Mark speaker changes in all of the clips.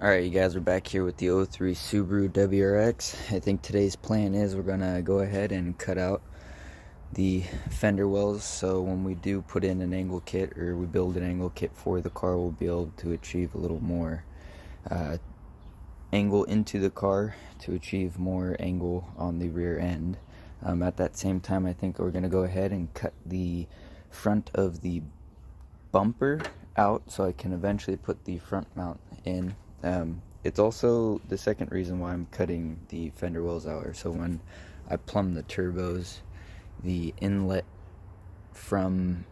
Speaker 1: Alright, you guys are back here with the '03 Subaru WRX. I think today's plan is we're gonna go ahead and cut out the fender wells, so when we do put in an angle kit, or we build an angle kit for the car, we'll be able to achieve a little more angle into the car to achieve more angle on the rear end. At that same time, I think we're gonna go ahead and cut the front of the bumper out so I can eventually put the front mount in. It's also the second reason why I'm cutting the fender wells out. So when I plumb the turbos, the inlet from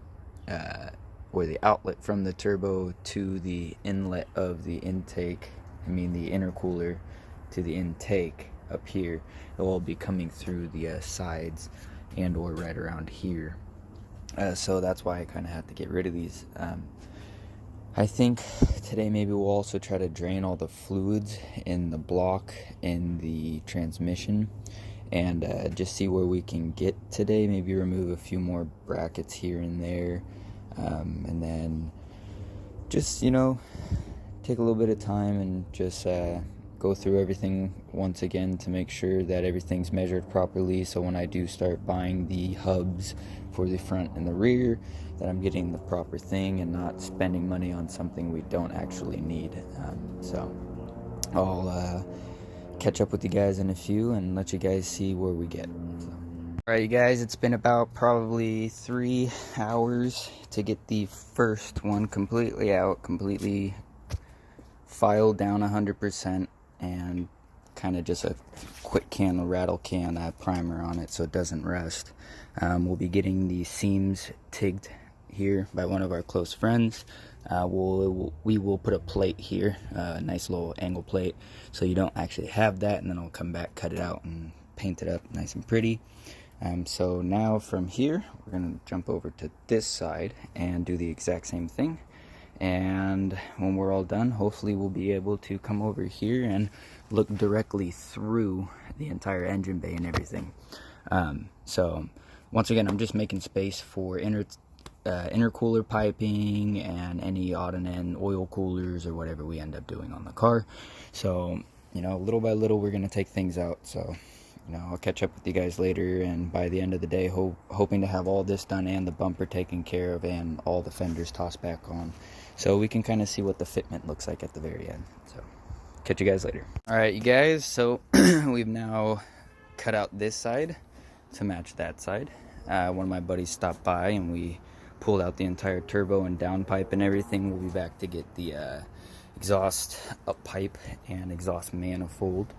Speaker 1: or the outlet from the turbo to the inlet of the intake, the intercooler to the intake up here, it will all be coming through the sides and or right around here. So that's why I kind of have to get rid of these. I think today maybe we'll also try to drain all the fluids in the block in the transmission, and just see where we can get today. Maybe remove a few more brackets here and there, and then just take a little bit of time and just go through everything once again to make sure that everything's measured properly, so when I do start buying the hubs for the front and the rear, that I'm getting the proper thing and not spending money on something we don't actually need. So I'll catch up with you guys in a few and let you guys see where we get. Alright, you guys, it's been about probably 3 hours to get the first one completely out, completely filed down 100%, and kind of just a quick can of rattle can primer on it so it doesn't rust. We'll be getting the seams tigged here by one of our close friends. We will put a plate here, a nice little angle plate, so you don't actually have that, and then I'll come back, cut it out, and paint it up nice and pretty. So now from here, we're going to jump over to this side and do the exact same thing. And when we're all done, hopefully we'll be able to come over here and look directly through the entire engine bay and everything. So once again, I'm just making space for intercooler piping and any odd and end oil coolers or whatever we end up doing on the car. So little by little we're going to take things out. So I'll catch up with you guys later, and by the end of the day, hoping to have all this done and the bumper taken care of and all the fenders tossed back on, so we can kind of see what the fitment looks like at the very end. So catch you guys later. Alright, you guys, so we've now cut out this side to match that side. One of my buddies stopped by and we pulled out the entire turbo and downpipe and everything. We'll be back to get the exhaust up pipe and exhaust manifold.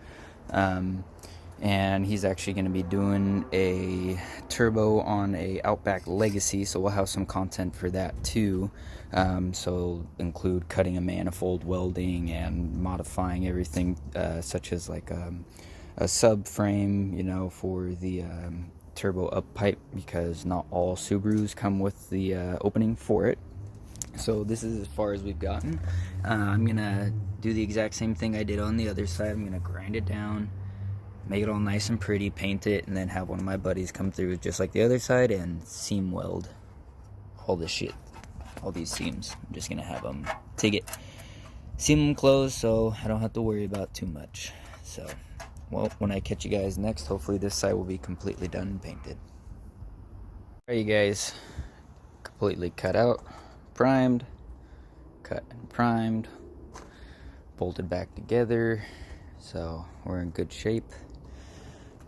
Speaker 1: And he's actually going to be doing a turbo on a Outback Legacy, so we'll have some content for that too. So include cutting a manifold, welding, and modifying everything, such as like a subframe, for the turbo up pipe, because not all Subarus come with the opening for it. So this is as far as we've gotten. I'm going to do the exact same thing I did on the other side. I'm going to grind it down, make it all nice and pretty, paint it, and then have one of my buddies come through just like the other side and seam weld all this shit, all these seams. I'm just gonna have them take it, seam them closed, so I don't have to worry about too much. So, well, when I catch you guys next, hopefully this side will be completely done and painted. Alright, you guys, completely cut out, primed, cut and primed, bolted back together, so we're in good shape.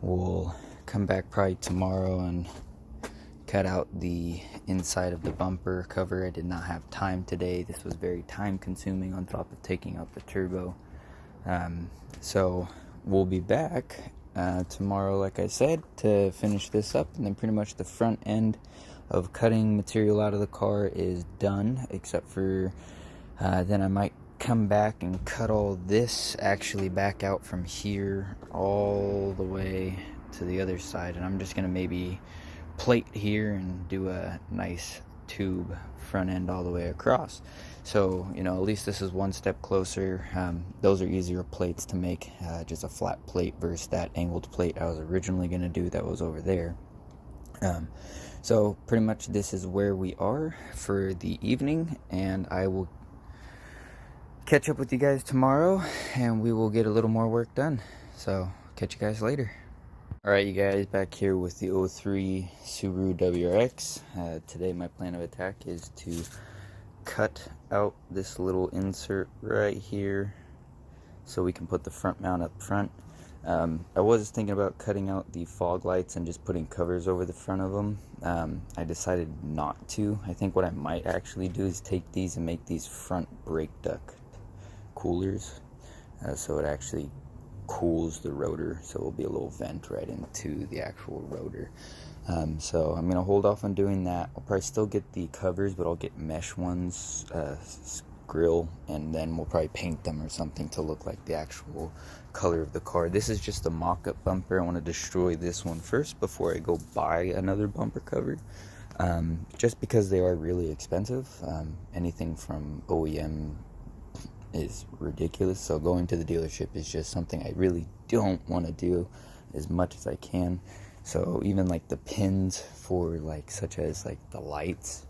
Speaker 1: We'll come back probably tomorrow and cut out the inside of the bumper cover. I did not have time today. This was very time consuming on top of taking out the turbo. So we'll be back tomorrow, like I said, to finish this up, and then pretty much the front end of cutting material out of the car is done, except for then I might come back and cut all this actually back out from here all the way to the other side, and I'm just gonna maybe plate here and do a nice tube front end all the way across. So at least this is one step closer. Those are easier plates to make, just a flat plate versus that angled plate I was originally gonna do that was over there. So pretty much this is where we are for the evening, and I will catch up with you guys tomorrow, and we will get a little more work done. So catch you guys later. Alright, you guys, back here with the 03 Subaru WRX. Today my plan of attack is to cut out this little insert right here so we can put the front mount up front. I was thinking about cutting out the fog lights and just putting covers over the front of them. I decided not to. I think what I might actually do is take these and make these front brake duct coolers, so it actually cools the rotor, so it will be a little vent right into the actual rotor. So I'm gonna hold off on doing that. I'll probably still get the covers, but I'll get mesh ones, grill, and then we'll probably paint them or something to look like the actual color of the car. This is just a mock-up bumper. I want to destroy this one first before I go buy another bumper cover, just because they are really expensive. Anything from OEM is ridiculous, so going to the dealership is just something I really don't want to do as much as I can. So even like the pins for like such as like the lights,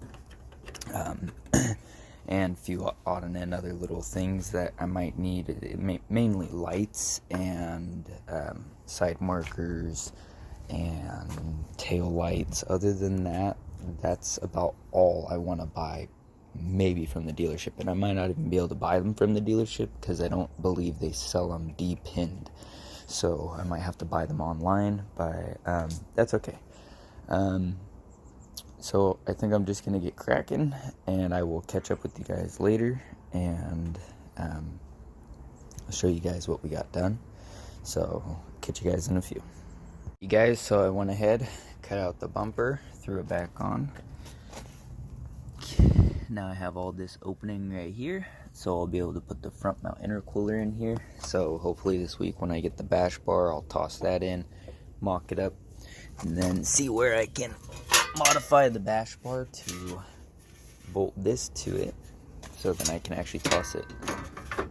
Speaker 1: and a few odd and end other little things that I might need, mainly lights and side markers and tail lights. Other than that, that's about all I want to buy, maybe from the dealership. And I might not even be able to buy them from the dealership because I don't believe they sell them de-pinned, so I might have to buy them online, but that's okay. So I think I'm just gonna get cracking, and I will catch up with you guys later, and I'll show you guys what we got done. So catch you guys in a few. You guys, so I went ahead, cut out the bumper, threw it back on. Now I have all this opening right here, so I'll be able to put the front mount intercooler in here. So hopefully this week when I get the bash bar, I'll toss that in, mock it up, and then see where I can modify the bash bar to bolt this to it, so then I can actually toss it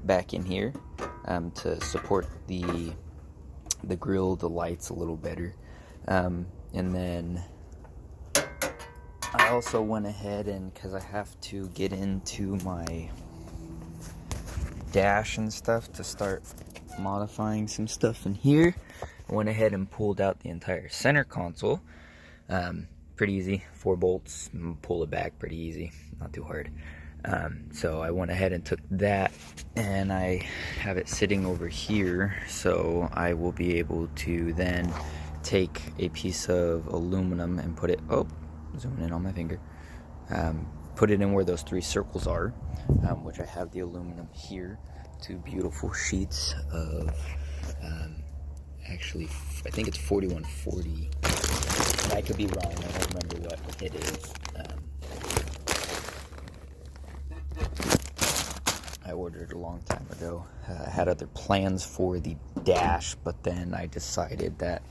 Speaker 1: back in here to support the grill, the lights a little better. And then I also went ahead, and because I have to get into my dash and stuff to start modifying some stuff in here, I went ahead and pulled out the entire center console. Pretty easy, 4 bolts, pull it back pretty easy, not too hard. So I went ahead and took that, and I have it sitting over here, so I will be able to then take a piece of aluminum and put it, zooming in on my finger, put it in where those 3 circles are, which I have the aluminum here, 2 beautiful sheets of, actually, I think it's 4140. I could be wrong, I don't remember what it is. I ordered a long time ago. I had other plans for the dash, but then I decided that,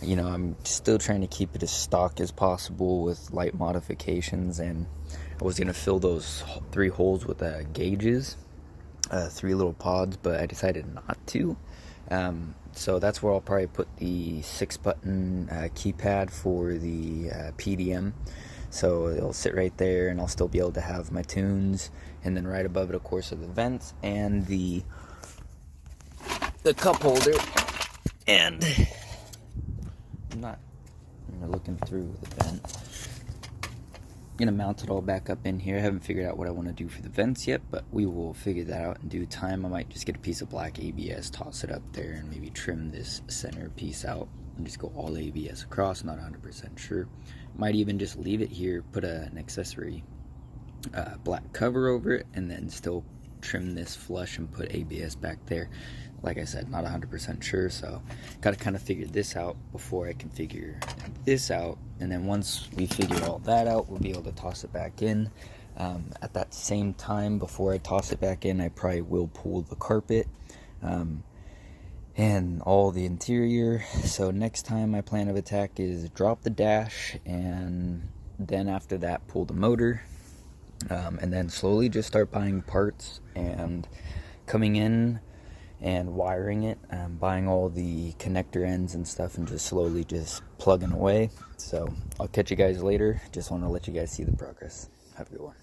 Speaker 1: you know, I'm still trying to keep it as stock as possible with light modifications, and I was going to fill those 3 holes with gauges, 3 little pods, but I decided not to. So that's where I'll probably put the 6-button keypad for the PDM. So it'll sit right there, and I'll still be able to have my tunes. And then right above it, of course, are the vents and the cup holder. And I'm not looking through the vent. I'm gonna mount it all back up in here. I haven't figured out what I want to do for the vents yet, but we will figure that out in due time. I might just get a piece of black ABS, toss it up there, and maybe trim this center piece out and just go all ABS across. Not 100% sure. Might even just leave it here, put an accessory black cover over it, and then still trim this flush and put ABS back there. Like I said, not 100% sure, so gotta kind of figure this out before I can figure this out. And then once we figure all that out, we'll be able to toss it back in. At that same time, before I toss it back in, I probably will pull the carpet and all the interior. So next time my plan of attack is drop the dash, and then after that pull the motor, and then slowly just start buying parts and coming in and wiring it, buying all the connector ends and stuff, and just slowly just plugging away. So I'll catch you guys later. Just want to let you guys see the progress. Have a good one.